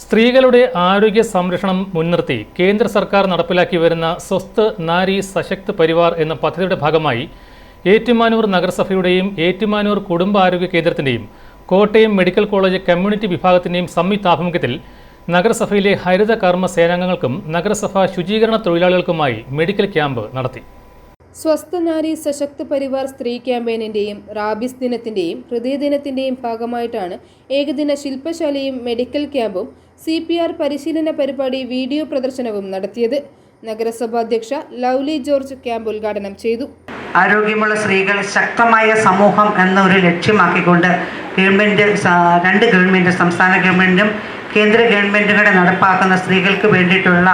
സ്ത്രീകളുടെ ആരോഗ്യ സംരക്ഷണം മുൻനിർത്തി കേന്ദ്ര സർക്കാർ നടപ്പിലാക്കി വരുന്ന സ്വസ്ഥ് നാരി സശക്ത് പരിവാർ എന്ന പദ്ധതിയുടെ ഭാഗമായി ഏറ്റുമാനൂർ നഗരസഭയുടെയും ഏറ്റുമാനൂർ കുടുംബാരോഗ്യ കേന്ദ്രത്തിൻ്റെയും കോട്ടയം മെഡിക്കൽ കോളേജ് കമ്മ്യൂണിറ്റി വിഭാഗത്തിൻ്റെയും സംയുക്താഭിമുഖ്യത്തിൽ നഗരസഭയിലെ ഹരിത കർമ്മ സേനാംഗങ്ങൾക്കും നഗരസഭാ ശുചീകരണ തൊഴിലാളികൾക്കുമായി മെഡിക്കൽ ക്യാമ്പ് നടത്തി. സ്വസ്ഥ നാരി സശക്ത് പരിവാർ സ്ത്രീ ക്യാമ്പയിനിന്റെയും റാബിസ് ദിനത്തിന്റെയും ഹൃദയദിനത്തിന്റെയും ഭാഗമായിട്ടാണ് ഏകദിന ശില്പശാലയും മെഡിക്കൽ ക്യാമ്പും CPR പരിശീലന പരിപാടി വീഡിയോ പ്രദർശനവും നടത്തിയത്. നഗരസഭാ അധ്യക്ഷ ലൗലി ജോർജ് ക്യാമ്പ് ഉദ്ഘാടനം ചെയ്തു. ആരോഗ്യമുള്ള സ്ത്രീകൾ ശക്തമായ സമൂഹം എന്നൊരു ലക്ഷ്യമാക്കിക്കൊണ്ട് രണ്ട് ഗവൺമെൻറ് സംസ്ഥാന ഗവൺമെൻറ്റും കേന്ദ്ര ഗവൺമെൻറ്റുകളെ നടപ്പാക്കുന്ന സ്ത്രീകൾക്ക് വേണ്ടിയിട്ടുള്ള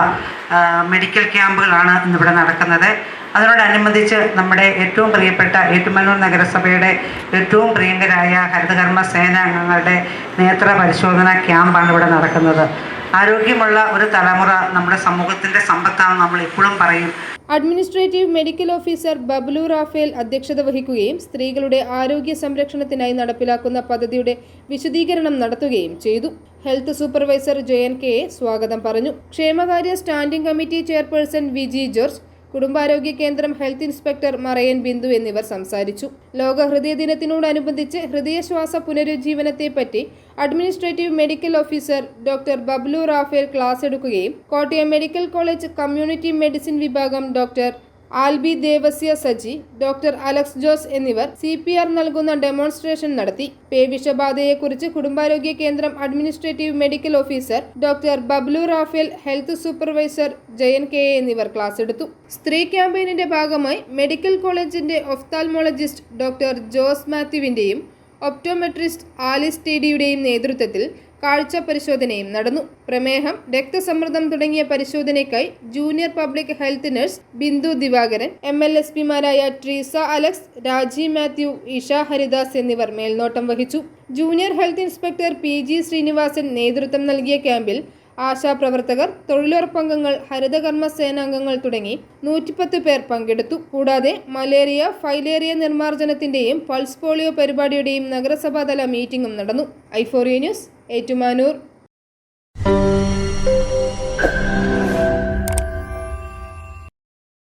മെഡിക്കൽ ക്യാമ്പുകളാണ് ഇന്നിവിടെ നടക്കുന്നത്. അതിനോടനുബന്ധിച്ച് നമ്മുടെ ഏറ്റവും പ്രിയപ്പെട്ട ഏറ്റുമാനൂർ നഗരസഭയുടെ ഏറ്റവും പ്രിയങ്കരായ ഹരിതകർമ്മ സേനാംഗങ്ങളുടെ നേത്ര പരിശോധന ക്യാമ്പാണ് ഇവിടെ നടക്കുന്നത്. ആരോഗ്യമുള്ള ഒരു തലമുറ നമ്മുടെ സമൂഹത്തിൻ്റെ സമ്പത്താണെന്ന് നമ്മൾ എപ്പോഴും പറയും. Administrative medical officer Bablu Raphael അധ്യക്ഷത വഹിക്കുകയും സ്ത്രീകളുടെ ആരോഗ്യ സംരക്ഷണത്തിനായി നടപ്പിലാക്കുന്ന പദ്ധതിയുടെ വിശദീകരണം നടത്തുകയും ചെയ്തു. ഹെൽത്ത് സൂപ്പർവൈസർ JNK സ്വാഗതം പറഞ്ഞു. ക്ഷേമകാര്യ standing committee chairperson VG George, കുടുംബാരോഗ്യ കേന്ദ്രം ഹെൽത്ത് ഇൻസ്പെക്ടർ മറയൻ ബിന്ദു എന്നിവർ സംസാരിച്ചു. ലോക ഹൃദയ ദിനത്തിനോടനുബന്ധിച്ച് ഹൃദയശ്വാസ പുനരുജ്ജീവനത്തെപ്പറ്റി administrative medical officer doctor Bablu Raphael class എടുക്കുകയും Kottayam medical college community medicine വിഭാഗം ഡോക്ടർ ആൽബി ദേവസ്യ സജി, ഡോക്ടർ അലക്സ് ജോസ് എന്നിവർ CPR നൽകുന്ന ഡെമോൺസ്ട്രേഷൻ നടത്തി. പേവിഷബാധയെക്കുറിച്ച് കുടുംബാരോഗ്യ കേന്ദ്രം administrative medical officer doctor Bablu Raphael, health supervisor JNK എന്നിവർ ക്ലാസ് എടുത്തു. സ്ത്രീ ക്യാമ്പയിനിന്റെ ഭാഗമായി മെഡിക്കൽ കോളേജിന്റെ ഒഫ്താൽമോളജിസ്റ്റ് ഡോക്ടർ ജോസ് മാത്യുവിന്റെയും ഒപ്റ്റോമെട്രിസ്റ്റ് ആലിസ് ടിയുടെയും നേതൃത്വത്തിൽ കാഴ്ച പരിശോധനയും നടന്നു. പ്രമേഹം, രക്തസമ്മർദ്ദം തുടങ്ങിയ പരിശോധനയ്ക്കായി junior public health nurse Bindu Divakaran, MLSPമാരായ ട്രീസ അലക്സ്, രാജി മാത്യു, ഇഷ ഹരിദാസ് എന്നിവർ മേൽനോട്ടം വഹിച്ചു. Junior health inspector PG Sreenivasan നേതൃത്വം നൽകിയ ക്യാമ്പിൽ ആശാപ്രവർത്തകർ, തൊഴിലുറപ്പംഗങ്ങൾ, ഹരിതകർമ്മ സേനാംഗങ്ങൾ തുടങ്ങി 110 പേർ പങ്കെടുത്തു. കൂടാതെ മലേറിയ, ഫൈലേറിയ നിർമ്മാർജ്ജനത്തിന്റെയും പൾസ് പോളിയോ പരിപാടിയുടെയും നഗരസഭാതല മീറ്റിംഗും നടന്നു. i4A news, Ettumanoor.